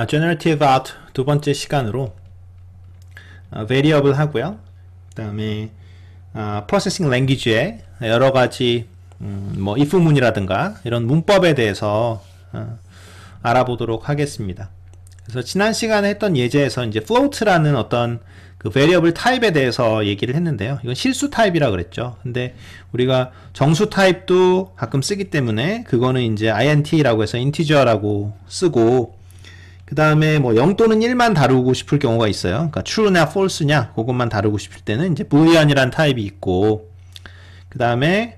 generative out 두 번째 시간으로 variable 하고요. 그 다음에 processing language의 여러 가지 뭐 if문이라든가 이런 문법에 대해서 알아보도록 하겠습니다. 그래서 지난 시간에 했던 예제에서 이제 float라는 어떤 그 variable 타입에 대해서 얘기를 했는데요. 이건 실수 타입이라 그랬죠. 근데 우리가 정수 타입도 가끔 쓰기 때문에 그거는 이제 int라고 해서 integer라고 쓰고, 그 다음에 뭐 0 또는 1만 다루고 싶을 경우가 있어요. 그러니까 true냐 false냐 그것만 다루고 싶을 때는 이제 boolean이란 타입이 있고, 그 다음에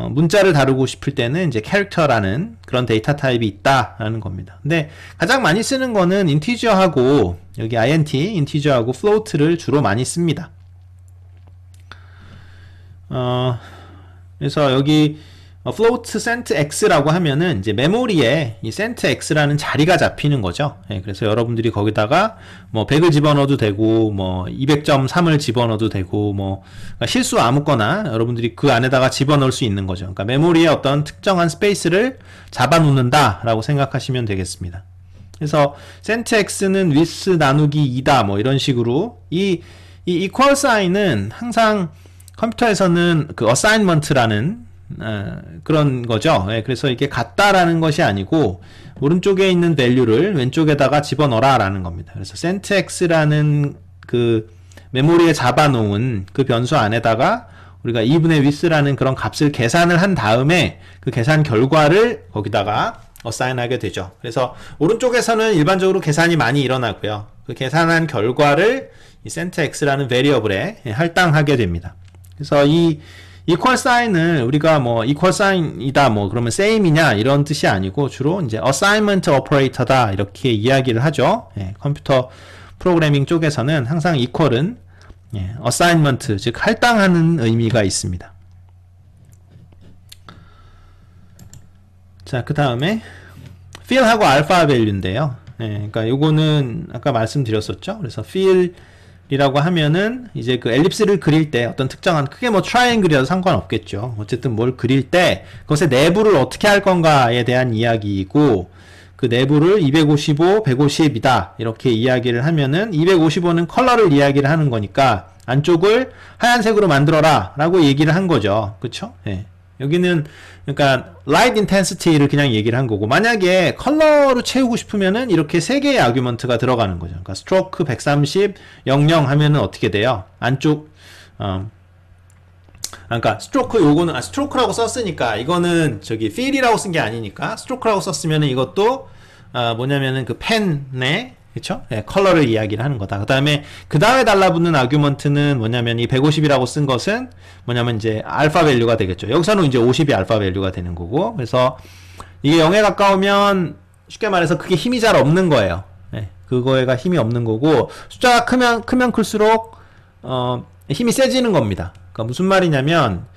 문자를 다루고 싶을 때는 이제 character라는 그런 데이터 타입이 있다라는 겁니다. 근데 가장 많이 쓰는 거는 integer하고 여기 integer하고 float를 주로 많이 씁니다. 그래서 여기 float cent x라고 하면은 이제 메모리에 이 cent x라는 자리가 잡히는 거죠. 예, 그래서 여러분들이 거기다가 뭐 100을 집어넣어도 되고 뭐 200.3을 집어넣어도 되고 뭐 그러니까 실수 아무거나 여러분들이 그 안에다가 집어넣을 수 있는 거죠. 그러니까 메모리에 어떤 특정한 스페이스를 잡아놓는다 라고 생각하시면 되겠습니다. 그래서 cent x는 with 나누기 2다 뭐 이런 식으로 이 equal sign은 항상 컴퓨터에서는 그 assignment라는 그런 거죠. 예, 그래서 이게 같다라는 것이 아니고 오른쪽에 있는 value를 왼쪽에다가 집어넣어라 라는 겁니다. 그래서 centx라는 그 메모리에 잡아놓은 그 변수 안에다가 우리가 2분의 with라는 그런 값을 계산을 한 다음에 그 계산 결과를 거기다가 어사인하게 되죠. 그래서 오른쪽에서는 일반적으로 계산이 많이 일어나고요. 그 계산한 결과를 이 centx라는 variable에 할당하게 됩니다. 그래서 이 equal sign을 우리가 뭐 equal sign이다 뭐 그러면 same이냐 이런 뜻이 아니고 주로 이제 assignment operator다 이렇게 이야기를 하죠. 예, 컴퓨터 프로그래밍 쪽에서는 항상 equal은 assignment 즉 할당하는 의미가 있습니다. 자, 그 다음에 fill하고 alpha value인데요. 예, 그러니까 요거는 아까 말씀드렸었죠. 그래서 fill 이라고 하면은 이제 그 엘립스를 그릴 때 어떤 특정한 크게 뭐 트라이앵글이라도 상관없겠죠. 어쨌든 뭘 그릴 때 그것의 내부를 어떻게 할 건가에 대한 이야기이고, 그 내부를 255, 150이다 이렇게 이야기를 하면은 255는 컬러를 이야기를 하는 거니까 안쪽을 하얀색으로 만들어라 라고 얘기를 한 거죠. 그쵸? 예. 여기는 그러니까 light intensity를 그냥 얘기를 한 거고, 만약에 컬러로 채우고 싶으면은 이렇게 세 개의 아규먼트가 들어가는 거죠. 그러니까 스트로크 130, 00 하면은 어떻게 돼요? 안쪽 그러니까 스트로크 요거는 스트로크라고 썼으니까 이거는 저기 fill이라고 쓴 게 아니니까 스트로크라고 썼으면은 이것도 뭐냐면은 그 펜에 그쵸? 네, 컬러를 이야기를 하는 거다. 그 다음에 달라붙는 아규먼트는 뭐냐면 이 150이라고 쓴 것은 뭐냐면 이제 알파 밸류가 되겠죠. 여기서는 이제 50이 알파 밸류가 되는 거고, 그래서 이게 0에 가까우면 쉽게 말해서 그게 힘이 잘 없는 거예요. 네, 그거에가 힘이 없는 거고, 숫자가 크면 클수록 힘이 세지는 겁니다. 그러니까 무슨 말이냐면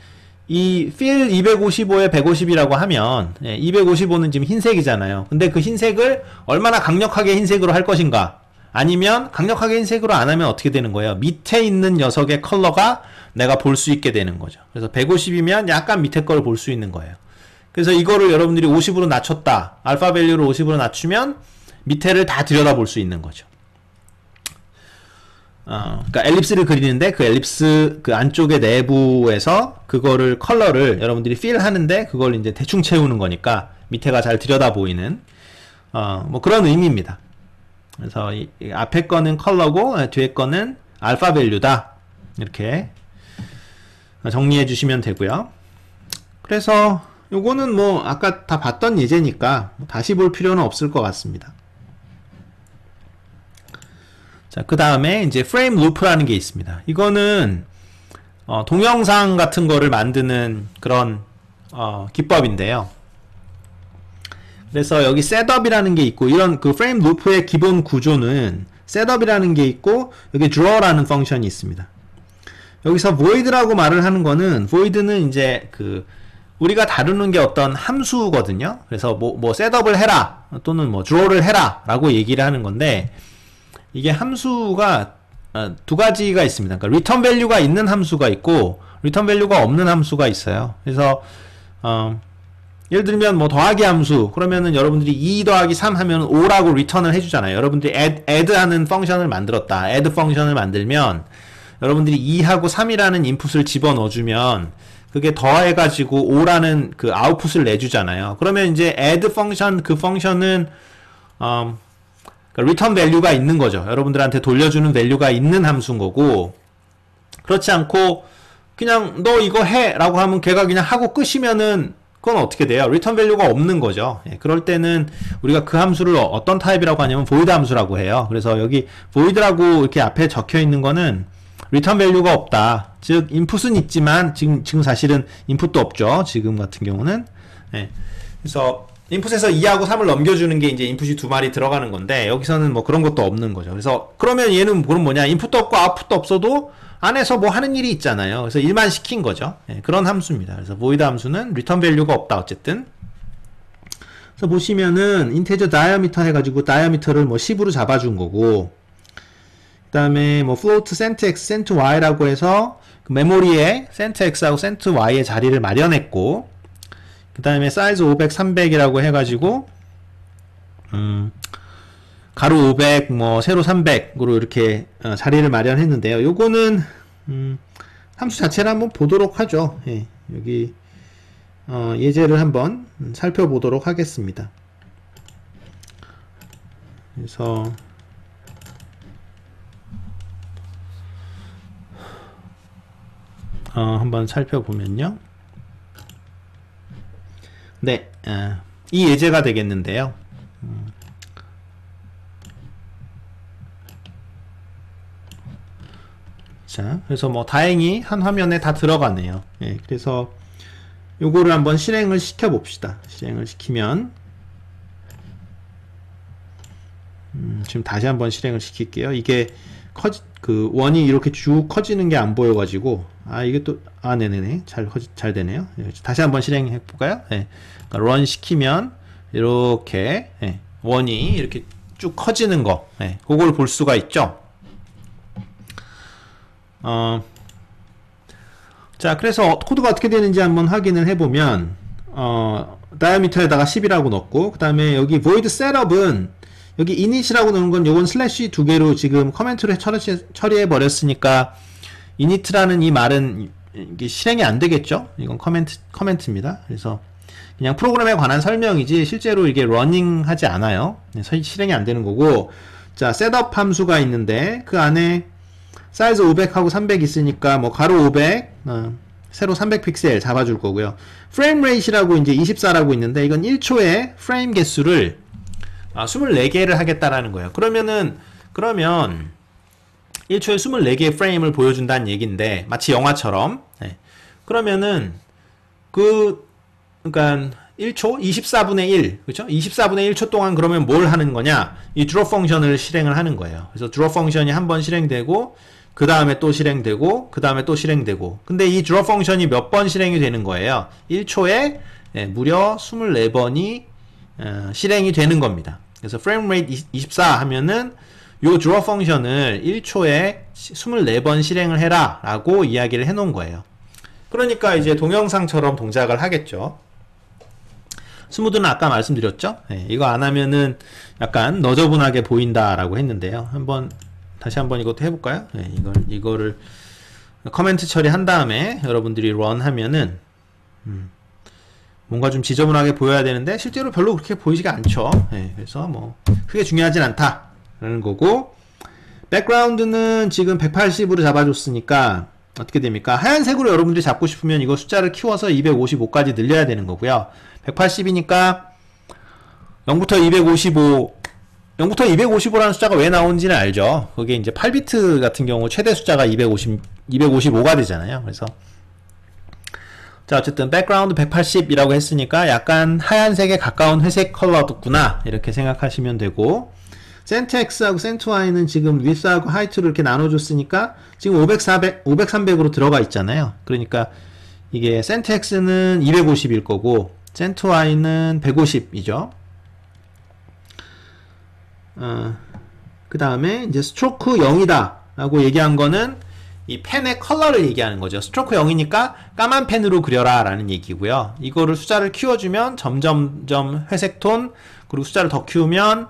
이 fill 255에 150이라고 하면 255는 지금 흰색이잖아요. 근데 그 흰색을 얼마나 강력하게 흰색으로 할 것인가, 아니면 강력하게 흰색으로 안 하면 어떻게 되는 거예요? 밑에 있는 녀석의 컬러가 내가 볼 수 있게 되는 거죠. 그래서 150이면 약간 밑에 걸 볼 수 있는 거예요. 그래서 이거를 여러분들이 50으로 낮췄다, 알파 밸류를 50으로 낮추면 밑에를 다 들여다볼 수 있는 거죠. 그러니까 엘립스를 그리는데 그 엘립스 그 안쪽의 내부에서 그거를 컬러를 여러분들이 fill 하는데 그걸 이제 대충 채우는 거니까 밑에가 잘 들여다 보이는 뭐 그런 의미입니다. 그래서 이 앞에 거는 컬러고 뒤에 거는 알파 밸류다 이렇게 정리해 주시면 되고요. 그래서 요거는 뭐 아까 다 봤던 예제니까 다시 볼 필요는 없을 것 같습니다. 자, 그 다음에 이제 프레임 루프라는 게 있습니다. 이거는 동영상 같은 거를 만드는 그런 기법인데요. 그래서 여기 셋업이라는 게 있고, 이런 그 프레임 루프의 기본 구조는 셋업이라는 게 있고 여기 draw라는 펑션이 있습니다. 여기서 void라고 말을 하는 거는, void는 이제 그 우리가 다루는 게 어떤 함수거든요. 그래서 뭐 셋업을 해라 또는 뭐 draw를 해라 라고 얘기를 하는 건데, 이게 함수가 두 가지가 있습니다. 그러니까 return value가 있는 함수가 있고 return value가 없는 함수가 있어요. 그래서 예를 들면 뭐 더하기 함수 그러면은 여러분들이 2 더하기 3 하면 5라고 리턴을 해주잖아요. 여러분들이 add 하는 펑션을 만들었다. add 펑션을 만들면 여러분들이 2하고 3이라는 인풋을 집어넣어주면 그게 더해가지고 5라는 그 아웃풋을 내주잖아요. 그러면 이제 add 펑션 그 펑션은 그러니까 return value가 있는 거죠. 여러분들한테 돌려주는 value가 있는 함수인 거고 그렇지 않고 그냥 너 이거 해 라고 하면 걔가 그냥 하고 끝이면은 그건 어떻게 돼요? return value가 없는 거죠. 예, 그럴 때는 우리가 그 함수를 어떤 타입이라고 하냐면 void 함수라고 해요. 그래서 여기 void라고 이렇게 앞에 적혀 있는 거는 return value가 없다. 즉 인풋은 있지만 지금 사실은 인풋도 없죠. 지금 같은 경우는 예, 그래서 인풋에서 2하고 3을 넘겨주는 게 이제 인풋이 두 마리 들어가는 건데 여기서는 뭐 그런 것도 없는 거죠. 그래서 그러면 얘는 그럼 뭐냐? 인풋도 없고 아웃풋도 없어도 안에서 뭐 하는 일이 있잖아요. 그래서 일만 시킨 거죠. 예, 그런 함수입니다. 그래서 void 함수는 return value가 없다. 어쨌든. 그래서 보시면은 integer diameter 해가지고 diameter를 뭐 10으로 잡아준 거고, 그 다음에 뭐 float cent x, cent y라고 해서 그 메모리에 cent x하고 cent y의 자리를 마련했고, 그 다음에 size 500, 300이라고 해가지고 가로 500, 뭐 세로 300으로 이렇게 자리를 마련했는데요. 요거는 함수 자체를 한번 보도록 하죠. 예, 여기 예제를 한번 살펴보도록 하겠습니다. 그래서 한번 살펴보면요. 네, 이 예제가 되겠는데요. 자, 그래서 뭐 다행히 한 화면에 다 들어가네요. 예, 그래서 요거를 한번 실행을 시켜 봅시다. 실행을 시키면 지금 다시 한번 실행을 시킬게요. 이게 그 원이 이렇게 쭉 커지는 게 안 보여가지고 이게 또 네네네 잘 되네요. 예, 다시 한번 실행해 볼까요? 예, 그러니까 run 시키면 이렇게 원이 이렇게 쭉 커지는 거, 그걸 볼 수가 있죠. 자, 그래서 코드가 어떻게 되는지 한번 확인을 해보면, diameter에다가 10이라고 넣고, 그 다음에 여기 void setup은, 여기 init이라고 넣은 건 요건 슬래시 두 개로 지금 커멘트로 처리해 버렸으니까, init라는 이 말은 이게 실행이 안 되겠죠? 이건 커멘트입니다. 그래서 그냥 프로그램에 관한 설명이지, 실제로 이게 러닝 하지 않아요. 실행이 안 되는 거고, 자, setup 함수가 있는데, 그 안에 사이즈 500하고 300 있으니까 뭐 가로 500, 세로 300 픽셀 잡아줄 거고요. 프레임 레이트라고 이제 24라고 있는데 이건 1초에 프레임 개수를 24개를 하겠다라는 거예요. 그러면 1초에 24개의 프레임을 보여준다는 얘기인데 마치 영화처럼. 그러면은 그러니까 1초 24분의 1, 그렇죠? 24분의 1초 동안 그러면 뭘 하는 거냐? 이 draw 펑션을 실행을 하는 거예요. 그래서 draw 펑션이 한 번 실행되고 그 다음에 또 실행되고 그 다음에 또 실행되고 근데 이 draw 펑션이 몇 번 실행이 되는 거예요? 1초에 무려 24번이 실행이 되는 겁니다. 그래서 frame rate 24 하면은 요 draw 펑션을 1초에 24번 실행을 해라 라고 이야기를 해 놓은 거예요. 그러니까 이제 동영상처럼 동작을 하겠죠. 스무드는 아까 말씀드렸죠? 이거 안 하면은 약간 너저분하게 보인다라고 했는데요. 다시 한번 이것도 해볼까요? 이거를 커멘트 처리한 다음에 여러분들이 run 하면은 뭔가 좀 지저분하게 보여야 되는데 실제로 별로 그렇게 보이지가 않죠. 그래서 뭐 크게 중요하진 않다라는 거고, 백그라운드는 지금 180으로 잡아줬으니까 어떻게 됩니까? 하얀색으로 여러분들이 잡고 싶으면 이거 숫자를 키워서 255까지 늘려야 되는 거고요. 180이니까 0부터 255라는 숫자가 왜 나오는지는 알죠. 그게 이제 8비트 같은 경우 최대 숫자가 255가 되잖아요. 그래서 자, 어쨌든 백그라운드 180이라고 했으니까 약간 하얀색에 가까운 회색 컬러였구나 이렇게 생각하시면 되고, cent x하고 cent y는 지금 width하고 height로 이렇게 나눠줬으니까 지금 500, 300으로 들어가 있잖아요. 그러니까 이게 cent x는 250일 거고 cent y는 150이죠. 그 다음에 이제 스트로크 0이다 라고 얘기한 거는 이 펜의 컬러를 얘기하는 거죠. 스트로크 0이니까 까만 펜으로 그려라 라는 얘기고요. 이거를 숫자를 키워주면 점점점 회색 톤, 그리고 숫자를 더 키우면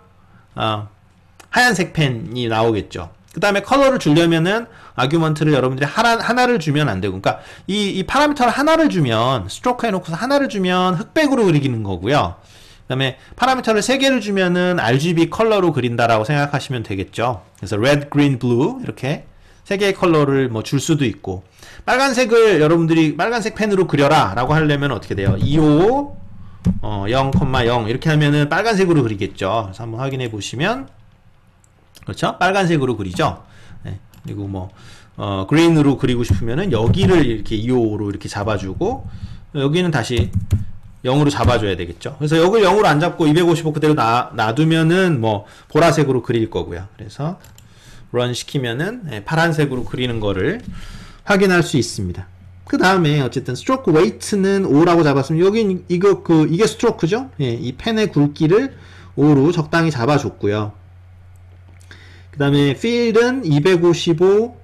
하얀색 펜이 나오겠죠. 그 다음에 컬러를 주려면은 아규먼트를 여러분들이 하나를 주면 안 되고, 그러니까 이 파라미터를 하나를 주면, 스트로크 해놓고서 하나를 주면 흑백으로 그리는 거고요. 그 다음에 파라미터를 3개를 주면은 RGB 컬러로 그린다라고 생각하시면 되겠죠. 그래서 red, green, blue 이렇게 3개의 컬러를 뭐 줄 수도 있고, 빨간색을 여러분들이 빨간색 펜으로 그려라 라고 하려면 어떻게 돼요? 255 0,0 이렇게 하면은 빨간색으로 그리겠죠. 그래서 한번 확인해 보시면, 그렇죠? 빨간색으로 그리죠. 네. 그리고 뭐 그린으로 그리고 싶으면은 여기를 이렇게 255로 이렇게 잡아주고, 여기는 다시 0으로 잡아줘야 되겠죠. 그래서 여기를 0으로 안 잡고 255 그대로 놔두면은 뭐 보라색으로 그릴 거고요. 그래서 런 시키면은 파란색으로 그리는 거를 확인할 수 있습니다. 그 다음에 어쨌든 스트로크 웨이트는 5라고 잡았으면, 여기 이게 스트로크죠. 예, 이 펜의 굵기를 5로 적당히 잡아줬고요. 그 다음에 field은 255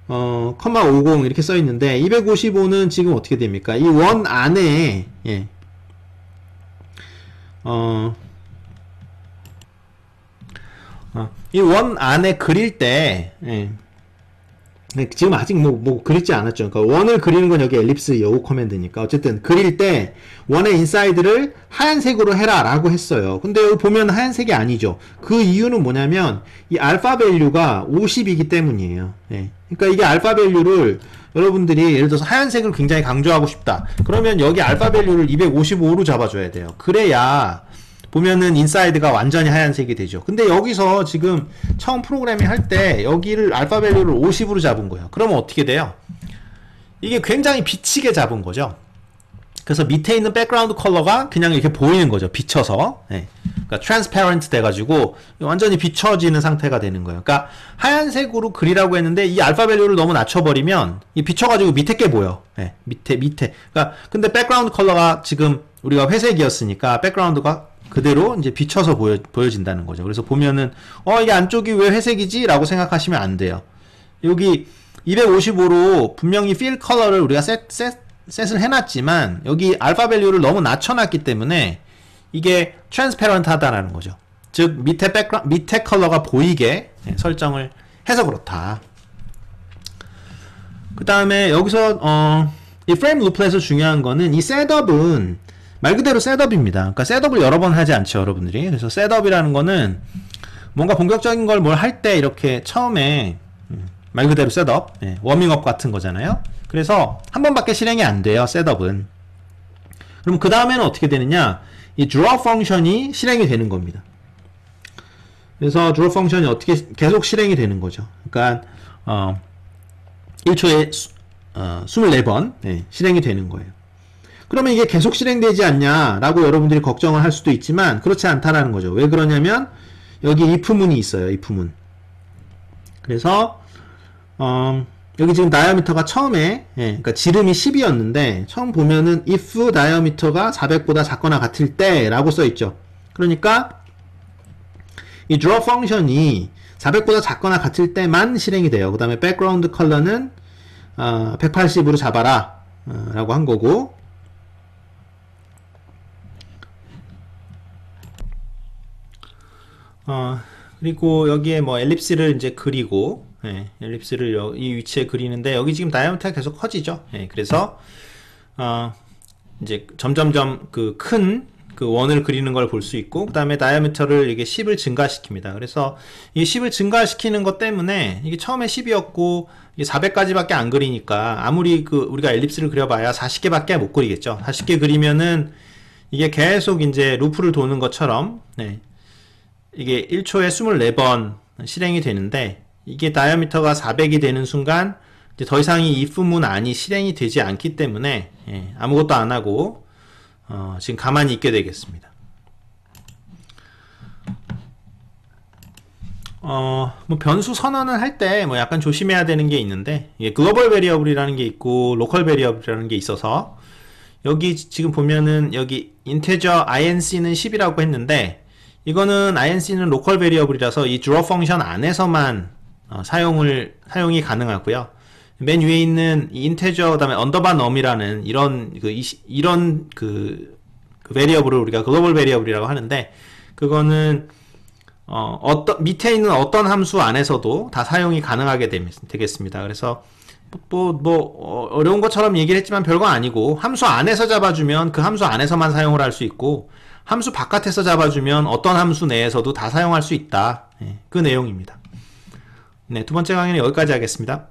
50 이렇게 써 있는데, 255는 지금 어떻게 됩니까? 이 원 안에 이 원 안에 그릴 때, 지금 아직 뭐 그리지 않았죠. 그러니까 원을 그리는 건 여기 엘립스 여우 커맨드니까, 어쨌든 그릴 때 원의 인사이드를 하얀색으로 해라 라고 했어요. 근데 여기 보면 하얀색이 아니죠. 그 이유는 뭐냐면 이 알파 밸류가 50이기 때문이에요. 그러니까 이게 알파 밸류를 여러분들이 예를 들어서 하얀색을 굉장히 강조하고 싶다, 그러면 여기 알파 밸류를 255로 잡아줘야 돼요. 그래야 보면은 인사이드가 완전히 하얀색이 되죠. 근데 여기서 지금 처음 프로그래밍 할 때 여기를 알파 밸류를 50으로 잡은 거예요. 그러면 어떻게 돼요? 이게 굉장히 비치게 잡은 거죠. 그래서 밑에 있는 백그라운드 컬러가 그냥 이렇게 보이는 거죠. 비쳐서. 그러니까 트랜스페런트 돼가지고 완전히 비춰지는 상태가 되는 거예요. 그러니까 하얀색으로 그리라고 했는데 이 알파 밸류를 너무 낮춰버리면 이 비쳐가지고 밑에 게 보여. 밑에. 그러니까 근데 백그라운드 컬러가 지금 우리가 회색이었으니까 백그라운드가 그대로 이제 비춰서 보여진다는 거죠. 그래서 보면은 이게 안쪽이 왜 회색이지? 라고 생각하시면 안 돼요. 여기 255로 분명히 필 컬러를 우리가 셋을 해놨지만 여기 알파 밸류를 너무 낮춰놨기 때문에 이게 트랜스페런트 하다라는 거죠. 즉 밑에 컬러가 보이게 설정을 해서 그렇다. 그 다음에 여기서 이 프레임 루프에서 중요한 거는 이 셋업은 말 그대로 셋업입니다. 그러니까 셋업을 여러 번 하지 않죠, 여러분들이. 그래서 셋업이라는 거는 뭔가 본격적인 걸 뭘 할 때 이렇게 처음에 말 그대로 셋업, 워밍업 같은 거잖아요. 그래서 한 번밖에 실행이 안 돼요, 셋업은. 그럼 그 다음에는 어떻게 되느냐? 이 draw 펑션이 실행이 되는 겁니다. 그래서 draw 펑션이 어떻게 계속 실행이 되는 거죠. 그러니까 1초에 24번 실행이 되는 거예요. 그러면 이게 계속 실행되지 않냐라고 여러분들이 걱정을 할 수도 있지만 그렇지 않다라는 거죠. 왜 그러냐면 여기 if문이 있어요. if문. 그래서 여기 지금 다이아미터가 처음에 그러니까 지름이 10이었는데 처음 보면은 if 다이아미터가 400보다 작거나 같을 때 라고 써 있죠. 그러니까 이 draw 펑션이 400보다 작거나 같을 때만 실행이 돼요. 그 다음에 백그라운드 컬러는 180으로 잡아라 라고 한 거고, 그리고 여기에 뭐 엘립스를 이제 그리고, 엘립스를 이 위치에 그리는데 여기 지금 다이아미터가 계속 커지죠. 그래서 이제 점점점 그 큰 그 원을 그리는 걸 볼 수 있고, 그 다음에 다이아미터를 이게 10을 증가시킵니다. 그래서 이 10을 증가시키는 것 때문에 이게 처음에 10이었고 이게 400까지밖에 안 그리니까 아무리 우리가 엘립스를 그려봐야 40개밖에 못 그리겠죠. 40개 그리면은 이게 계속 이제 루프를 도는 것처럼 이게 1초에 24번 실행이 되는데, 이게 다이아미터가 400이 되는 순간 이제 더 이상 이 if문 안이 실행이 되지 않기 때문에 아무것도 안 하고 지금 가만히 있게 되겠습니다. 뭐 변수 선언을 할 때 뭐 약간 조심해야 되는 게 있는데, 이게 글로벌 베리어블이라는 게 있고 로컬 베리어블이라는 게 있어서, 여기 지금 보면은 여기 인테저 inc는 10이라고 했는데, 이거는 inc는 로컬 베리어블이라서 이 draw 펑션 안에서만 사용이 가능하고요. 맨 위에 있는 이 인테저 그다음에 언더바 num이라는 이런 베리어블을 우리가 글로벌 베리어블이라고 하는데, 그거는 밑에 있는 어떤 함수 안에서도 다 사용이 가능하게 되겠습니다. 그래서 어려운 것처럼 얘기를 했지만 별거 아니고, 함수 안에서 잡아주면 그 함수 안에서만 사용을 할 수 있고, 함수 바깥에서 잡아주면 어떤 함수 내에서도 다 사용할 수 있다. 그 내용입니다. 네, 두 번째 강의는 여기까지 하겠습니다.